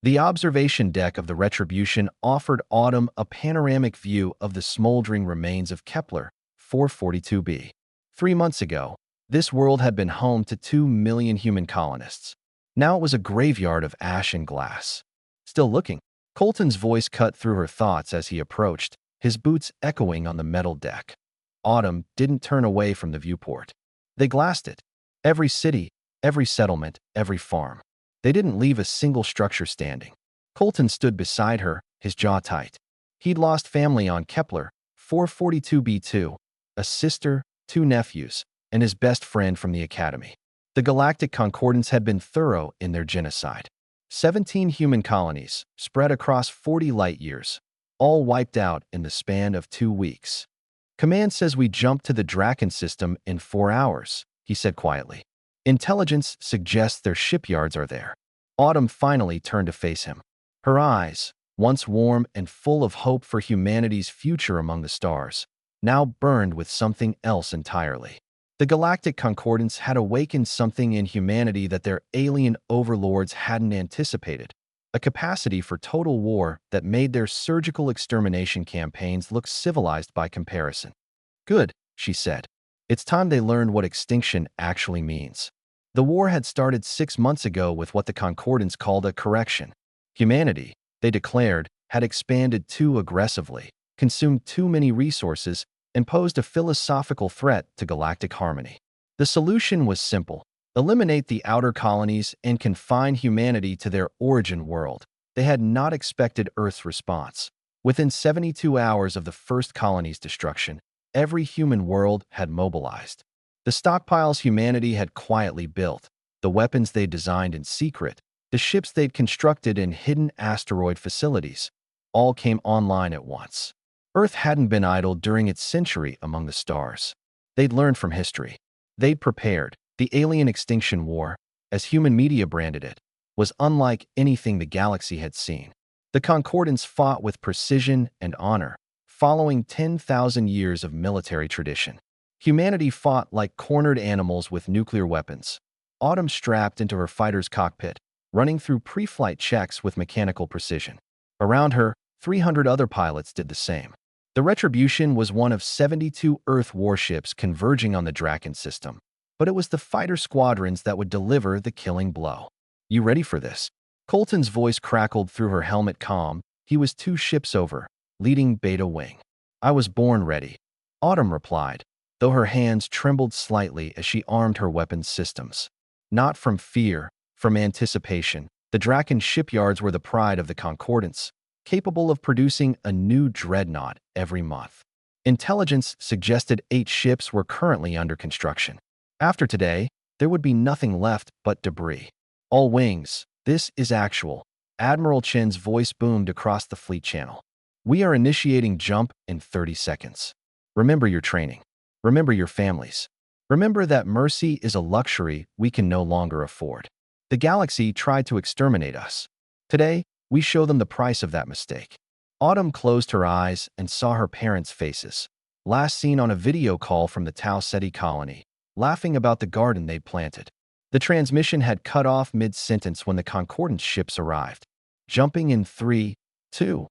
The observation deck of the Retribution offered Autumn a panoramic view of the smoldering remains of Kepler 442b. 3 months ago, this world had been home to 2 million human colonists. Now it was a graveyard of ash and glass. Still looking, Colton's voice cut through her thoughts as he approached, his boots echoing on the metal deck. Autumn didn't turn away from the viewport. They glassed it. Every city, every settlement, every farm. They didn't leave a single structure standing. Colton stood beside her, his jaw tight. He'd lost family on Kepler 442b2, a sister, 2 nephews, and his best friend from the academy. The Galactic Concordants had been thorough in their genocide. 17 human colonies, spread across 40 light years, all wiped out in the span of 2 weeks. Command says we jumped to the Draken system in 4 hours, he said quietly. Intelligence suggests their shipyards are there. Autumn finally turned to face him. Her eyes, once warm and full of hope for humanity's future among the stars, now burned with something else entirely. The Galactic Concordants had awakened something in humanity that their alien overlords hadn't anticipated, a capacity for total war that made their surgical extermination campaigns look civilized by comparison. Good, she said. It's time they learned what extinction actually means. The war had started 6 months ago with what the Concordants called a correction. Humanity, they declared, had expanded too aggressively, consumed too many resources, and posed a philosophical threat to galactic harmony. The solution was simple: eliminate the outer colonies and confine humanity to their origin world. They had not expected Earth's response. Within 72 hours of the first colony's destruction, every human world had mobilized. The stockpiles humanity had quietly built, the weapons they'd designed in secret, the ships they'd constructed in hidden asteroid facilities, all came online at once. Earth hadn't been idle during its century among the stars. They'd learned from history. They'd prepared. The Alien Extinction War, as human media branded it, was unlike anything the galaxy had seen. The Concordants fought with precision and honor, following 10,000 years of military tradition. Humanity fought like cornered animals with nuclear weapons. Autumn strapped into her fighter's cockpit, running through pre-flight checks with mechanical precision. Around her, 300 other pilots did the same. The Retribution was one of 72 Earth warships converging on the Draken system, but it was the fighter squadrons that would deliver the killing blow. You ready for this? Colton's voice crackled through her helmet comm. He was 2 ships over, leading Beta Wing. I was born ready, Autumn replied, though her hands trembled slightly as she armed her weapons systems. Not from fear, from anticipation. The Draken shipyards were the pride of the Concordants, capable of producing a new dreadnought every month. Intelligence suggested 8 ships were currently under construction. After today, there would be nothing left but debris. All wings, this is actual. Admiral Chen's voice boomed across the fleet channel. We are initiating jump in 30 seconds. Remember your training. Remember your families. Remember that mercy is a luxury we can no longer afford. The galaxy tried to exterminate us. Today, we show them the price of that mistake. Autumn closed her eyes and saw her parents' faces, last seen on a video call from the Tau Ceti colony, laughing about the garden they'd planted. The transmission had cut off mid-sentence when the Concordant ships arrived. Jumping in 3, 2,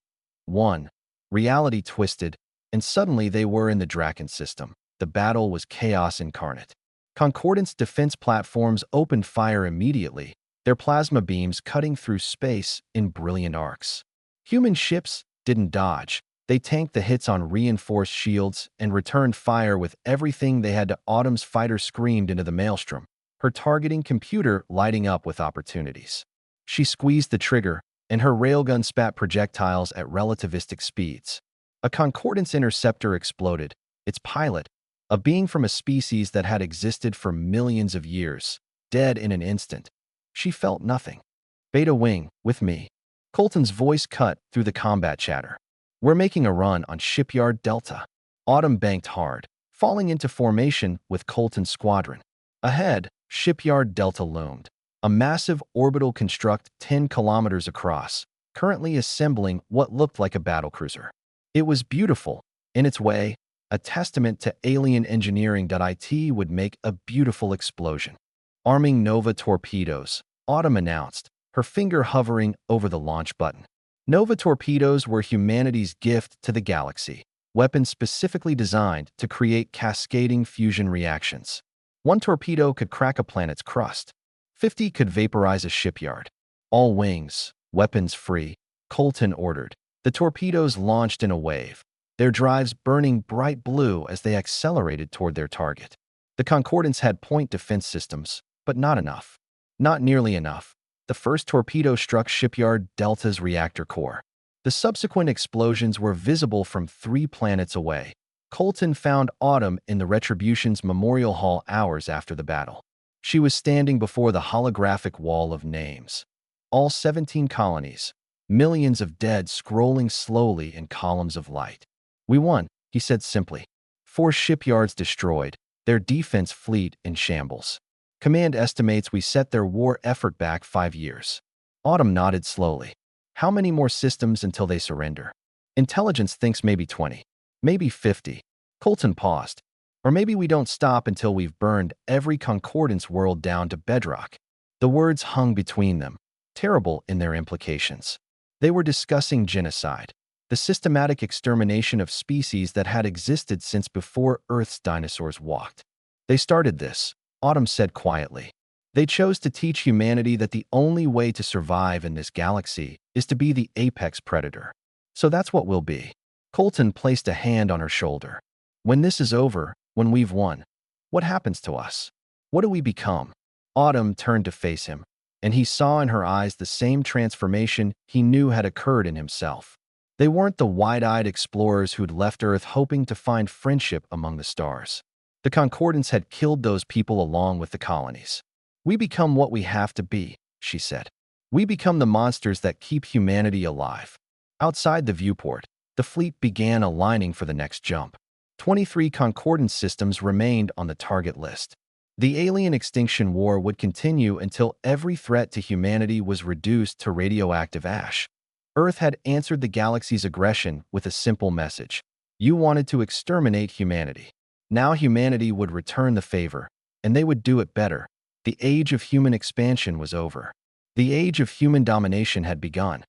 1. Reality twisted, and suddenly they were in the Draken system. The battle was chaos incarnate. Concordant's defense platforms opened fire immediately, their plasma beams cutting through space in brilliant arcs. Human ships didn't dodge. They tanked the hits on reinforced shields and returned fire with everything they had to. Autumn's fighter screamed into the maelstrom, her targeting computer lighting up with opportunities. She squeezed the trigger, and her railgun spat projectiles at relativistic speeds. A Concordance interceptor exploded, its pilot, a being from a species that had existed for millions of years, dead in an instant. She felt nothing. Beta Wing, with me. Colton's voice cut through the combat chatter. We're making a run on Shipyard Delta. Autumn banked hard, falling into formation with Colton's squadron. Ahead, Shipyard Delta loomed, a massive orbital construct 10 kilometers across, currently assembling what looked like a battlecruiser. It was beautiful, in its way, a testament to alien engineering. It would make a beautiful explosion. Arming Nova torpedoes, Autumn announced, her finger hovering over the launch button. Nova torpedoes were humanity's gift to the galaxy, weapons specifically designed to create cascading fusion reactions. One torpedo could crack a planet's crust. 50 could vaporize a shipyard. All wings, weapons free, Colton ordered. The torpedoes launched in a wave, their drives burning bright blue as they accelerated toward their target. The Concordants had point defense systems, but not enough. Not nearly enough. The first torpedo struck Shipyard Delta's reactor core. The subsequent explosions were visible from 3 planets away. Colton found Autumn in the Retribution's Memorial Hall hours after the battle. She was standing before the holographic wall of names. All 17 colonies, millions of dead scrolling slowly in columns of light. "We won," he said simply. 4 shipyards destroyed, their defense fleet in shambles. Command estimates we set their war effort back 5 years. Autumn nodded slowly. How many more systems until they surrender? Intelligence thinks maybe 20. Maybe 50. Colton paused. Or maybe we don't stop until we've burned every Concordance world down to bedrock. The words hung between them, terrible in their implications. They were discussing genocide, the systematic extermination of species that had existed since before Earth's dinosaurs walked. They started this, Autumn said quietly. They chose to teach humanity that the only way to survive in this galaxy is to be the apex predator. So that's what we'll be. Colton placed a hand on her shoulder. When this is over, when we've won, what happens to us? What do we become? Autumn turned to face him, and he saw in her eyes the same transformation he knew had occurred in himself. They weren't the wide-eyed explorers who'd left Earth hoping to find friendship among the stars. The Concordants had killed those people along with the colonies. "We become what we have to be," she said. "We become the monsters that keep humanity alive." Outside the viewport, the fleet began aligning for the next jump. 23 Concordance systems remained on the target list. The alien extinction war would continue until every threat to humanity was reduced to radioactive ash. Earth had answered the galaxy's aggression with a simple message. You wanted to exterminate humanity. Now humanity would return the favor, and they would do it better. The age of human expansion was over. The age of human domination had begun.